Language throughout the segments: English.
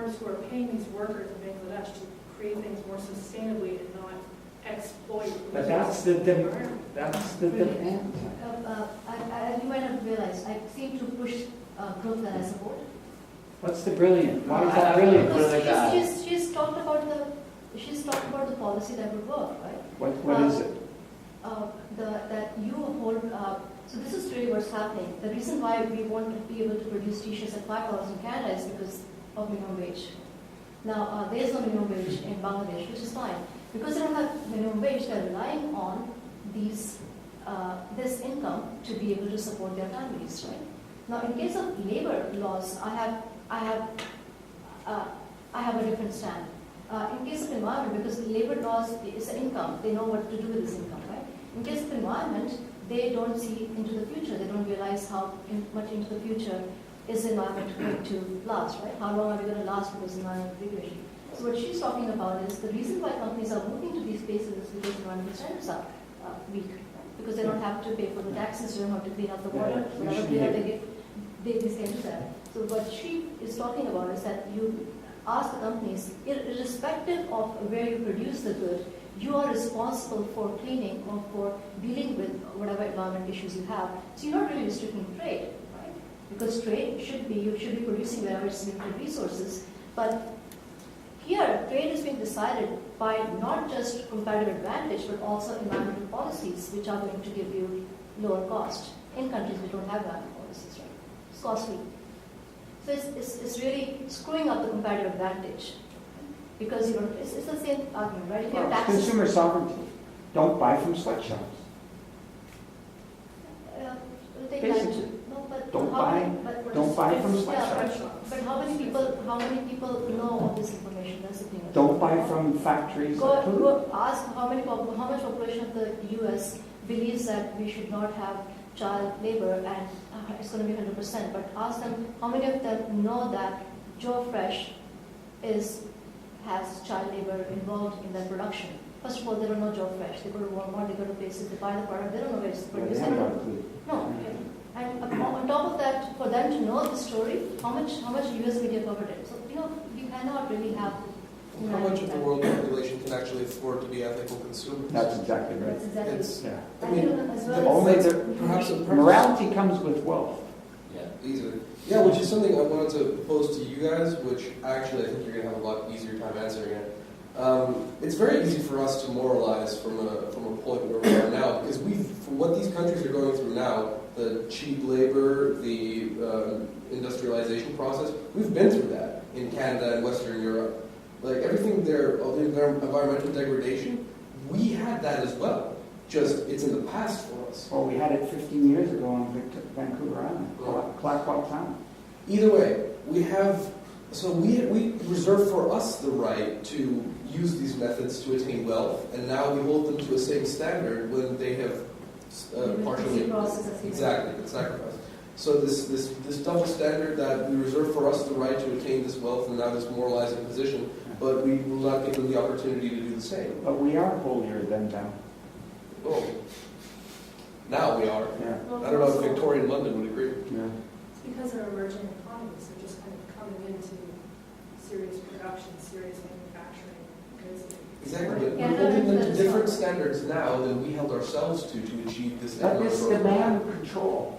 farmers who are paying these workers in Bangladesh to create things more sustainably and not exploit. But that's the demand. You might have realized, I seem to push growth that I support. What's the brilliant? Why is that brilliant? Because she's talked about the policy that would work, right? What is it? That you hold. So this is really what's happening. The reason why we want to be able to produce t-shirts at $5 in Canada is because of minimum wage. Now there is no minimum wage in Bangladesh, which is fine. Because they don't have minimum wage, they're relying on these this income to be able to support their families, right? Now, in case of labor laws, I have a different stand. In case of environment, because labor laws is an income, they know what to do with this income, right? In case of environment, they don't see into the future. They don't realize how much into the future is the environment going to last, right? How long are we going to last with this environmental degradation? So what she's talking about is the reason why companies are moving to these places is because environmental standards are weak, right? Because they don't have to pay for the taxes, they don't have to clean up the water, whatever cleanup they get, they can do that. So what she is talking about is that you ask the companies, irrespective of where you produce the good, you are responsible for cleaning or for dealing with whatever environment issues you have. So you're not really restricting trade, right? Because trade should be, you should be producing wherever it's limited resources. But here, trade is being decided by not just comparative advantage, but also environmental policies, which are going to give you lower cost in countries which don't have environmental policies, right? It's costly. So it's really screwing up the comparative advantage. Because it's the same argument, right? If you have taxes, consumer sovereignty. Don't buy from sweatshops. it'll take time to. No, but Don't how buy- many- but don't buy from yeah, sweatshops. but how many people know of this information? That's the thing. Don't buy from factories. that pollute. Go ask how much population of the U.S. believes that we should not have child labor, and it's going to be 100%. But ask them how many of them know that Joe Fresh has child labor involved in their production. First of all, they don't know Joe Fresh. They go to Walmart, they go to places, they buy the product, they don't know where it's Well, produced. they haven't got a clue. No. And on top of that, for them to know the story, how much US media covered it. So, you cannot really have. How much of the world population can actually afford to be ethical consumers? That's exactly right. That's exactly. It's- Yeah. And as well as- Only the Perhaps morality comes with wealth. easily. Yeah, which is something I wanted to pose to you guys, which actually I think you're going to have a lot easier time answering it. It's very easy for us to moralize from a point where we are now, because for what these countries are going through now, the cheap labor, the industrialization process, we've been through that in Canada and Western Europe. Like everything there, all the environmental degradation, we had that as well. Just it's in the past for us. Well, we had it 15 years ago on Vancouver Island, Clackawanna Town. Either way, we reserve for us the right to use these methods to attain wealth, and now we hold them to a same standard when they have partially exactly been sacrificed. So this double standard that we reserve for us the right to attain this wealth and now this moralizing position, but we will not give them the opportunity to do the same. But we are holier than thou. Oh, now we are. Yeah. I don't know if Victorian London would agree. Yeah. It's because they're emerging economies. They're just kind of coming into serious production, serious manufacturing. Exactly, but we're holding them to different standards now than we held ourselves to achieve this. But this demand control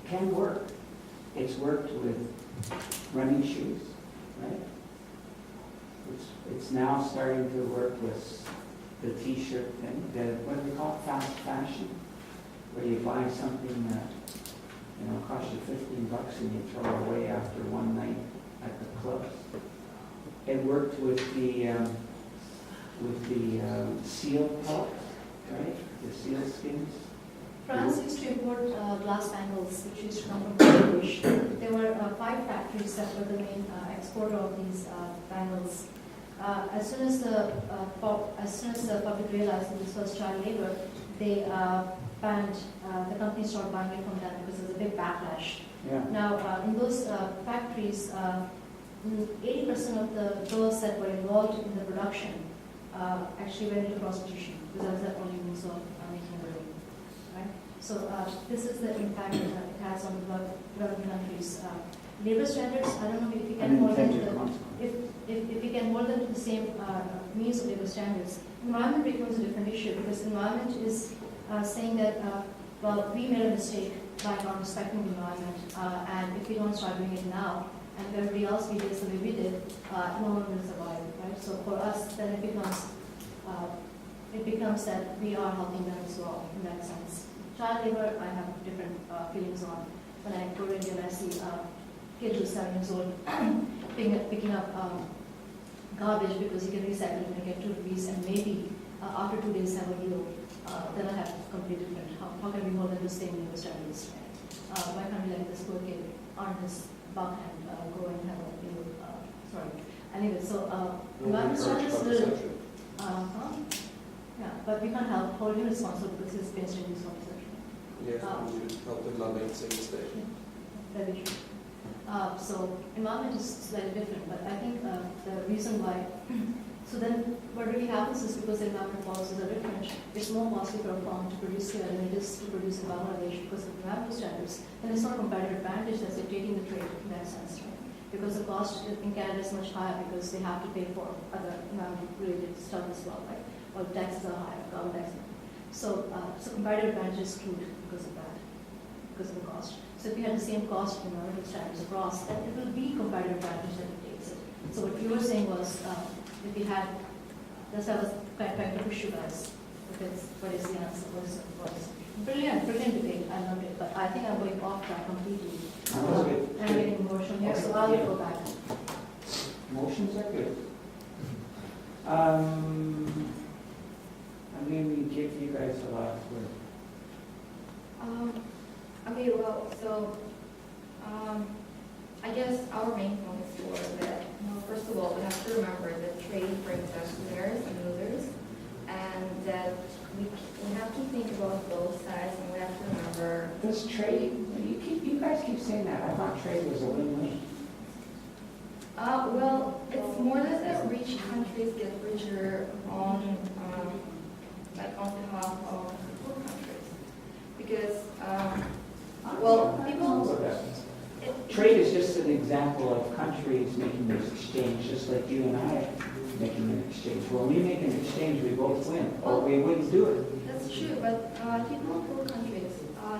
can work. It's worked with running shoes, right? It's now starting to work with the T-shirt thing. What do we call it? Fast fashion, where you buy something that costs you $15 and you throw it away after one night at the club. It worked with the seal pelt, right? The seal skins. France used to import glass bangles, which used to come from Bangladesh. There were 5 factories that were the main exporter of these bangles. As soon as the public realized that this was child labor, they banned the companies started buying it from them because there was a big backlash. Yeah. Now, in those factories, 80% of the girls that were involved in the production actually went into prostitution because that was the only means of making a living. Right? So this is the impact that it has on developing countries. Labor standards, I don't know if we can hold them to Unintended the, consequence. if we can hold them to the same means of labor standards. Environment becomes a different issue because environment is saying that, well, we made a mistake by not respecting the environment, and if we don't start doing it now, and if everybody else behaves the way we did, no one will survive, right? So for us, then it becomes that we are helping them as well in that sense. Child labor, I have different feelings on. When I go to India and I see kids who are 7 years old picking up garbage because you can recycle it and get 2 rupees and maybe after 2 days have a meal, then I have completely different. How can we hold them the same labor standards? Why can't we let this poor kid earn his buck and go and have a meal? Sorry. Anyway, so environment standards will. Yeah, but we can't hold him responsible because he's based in this conversation. Yeah, we should help them not make the same mistake. Very true. So environment is slightly different, but I think the reason why, so then what really happens is because the environment policies are different, it's more costly for a farm to produce here than it is to produce in Bangladesh because of environmental standards. And it's not a competitive advantage that's dictating the trade in that sense, right? Because the cost in Canada is much higher because they have to pay for other environment-related stuff as well, right? Or taxes are higher, carbon taxes. So competitive advantage is skewed because of that, because of the cost. So if we had the same cost in environmental standards across, then it will be competitive advantage that dictates it. So what you were saying was, if we had, that's why I was trying to push you guys. Because what is the answer? What is brilliant debate. I loved it, but I think I'm going off track completely. I'm getting emotional here, so I'll go back. Motions are good. I'm going to give you guys a last word. Okay, well, so I guess our main points were that, first of all, we have to remember that trade brings us winners and losers, and that we have to think about both sides, and we have to remember. Does trade, you guys keep saying that. I thought trade was a win-win. Well, it's more that rich countries get richer on behalf of poor countries, because well, people. Trade is just an example of countries making this exchange, just like you and I making an exchange. When we make an exchange, we both win, or we wouldn't do it. That's true, but people in poor countries,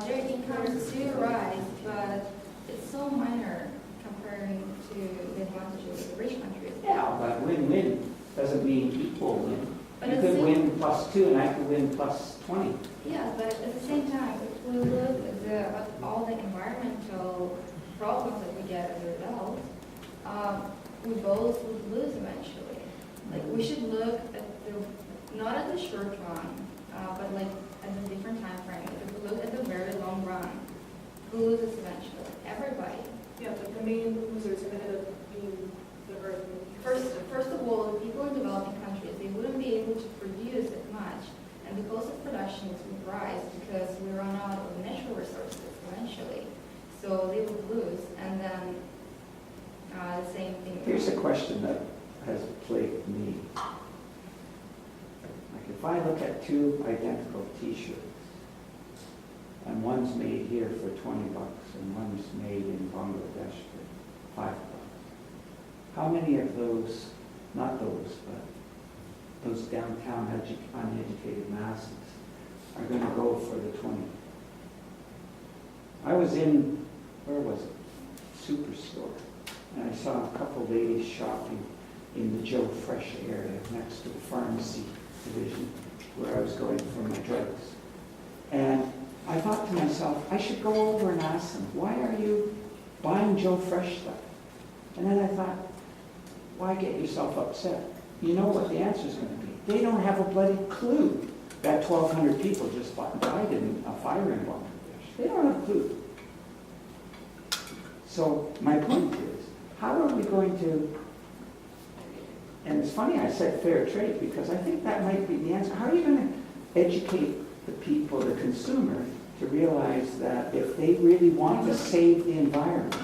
their incomes do rise, but it's so minor comparing to the advantages of the rich countries. Yeah, but win-win doesn't mean equal win. But You at the could same- win +2 and I could win +20. Yeah, but at the same time, if we look at all the environmental problems that we get as a result, we both would lose eventually. Like, we should look at not at the short run, but like at a different time frame. If we look at the very long run, who loses eventually? Everybody. Yeah, but the main losers are going to end up being the earth. First of all, the people in developing countries, they wouldn't be able to produce as much, and the cost of production would rise because we run out of natural resources eventually. So they would lose, and then the same thing. Here's a question that has plagued me. Like if I look at 2 identical t-shirts, and one's made here for $20 and one's made in Bangladesh for $5, how many of those, not those, but those downtown uneducated masses are going to go for the 20? I was in, where was it? Superstore. And I saw a couple ladies shopping in the Joe Fresh area next to the pharmacy division where I was going for my drugs. And I thought to myself, I should go over and ask them, why are you buying Joe Fresh stuff? And then I thought, why get yourself upset? You know what the answer is going to be. They don't have a bloody clue that 1,200 people just died in a fire in Bangladesh. They don't have a clue. So my point is, how are we going to, and it's funny I said fair trade because I think that might be the answer. How are you going to educate the people, the consumer, to realize that if they really want to save the environment,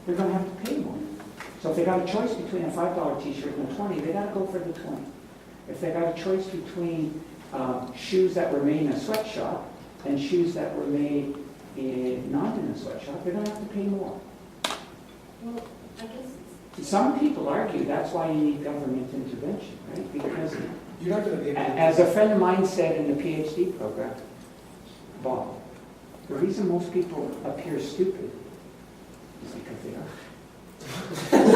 they're going to have to pay more. So if they got a choice between a $5 t-shirt and a 20, they got to go for the 20. If they got a choice between shoes that were made in a sweatshop and shoes that were made not in a sweatshop, they're gonna have to pay more. Well, I guess it's. Some people argue that's why you need government intervention, right? Because You're not going to be able to. as a friend of mine said in the PhD program, Bob, the reason most people appear stupid is because they are.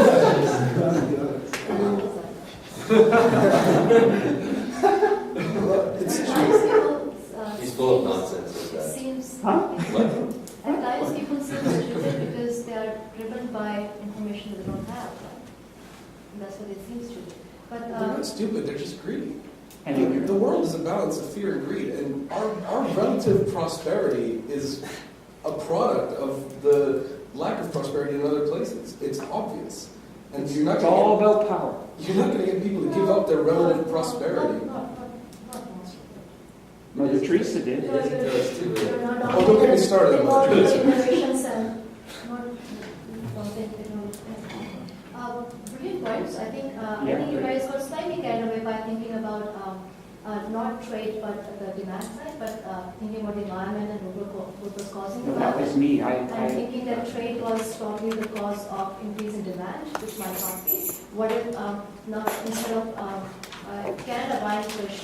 It's At true. times people, He's full of nonsense, is It that? seems, Huh? at times people seem motivated because they are driven by information they don't have. And that's what it seems to be. But, They're not stupid, they're just greedy. And The world is a balance of fear and greed, and our relative prosperity is a product of the lack of prosperity in other places. It's obvious. And you're not it's all going about power. to get people to give up their relative prosperity. Not most. Mother Teresa did. It isn't to us too. They're not Oh, don't get me started on involved in that. innovations and not technology. Brilliant points. I think you guys got slightly carried away by thinking about not trade but the demand side, but thinking about the environment and what was causing No, the that was environment. me. And thinking that trade was probably the cause of increase in demand, which might not be. What if now instead of Canada buying fish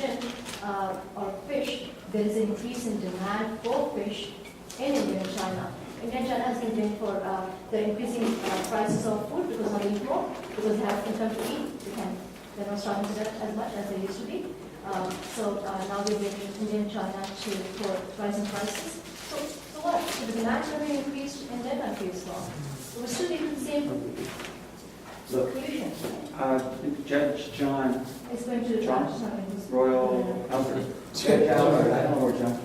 or fish, there is an increase in demand for fish in India and China. India and China has been blamed for the increasing prices of food because of import, because they have income to eat. They're not starving to death as much as they used to be. So now they're blaming India and China for rising prices. So what? So the demand will be increased in their country as well. So we're still in the same Look, solution. Judge John It's going to Johnson, Royal Albert. Judge Albert, I don't know where John.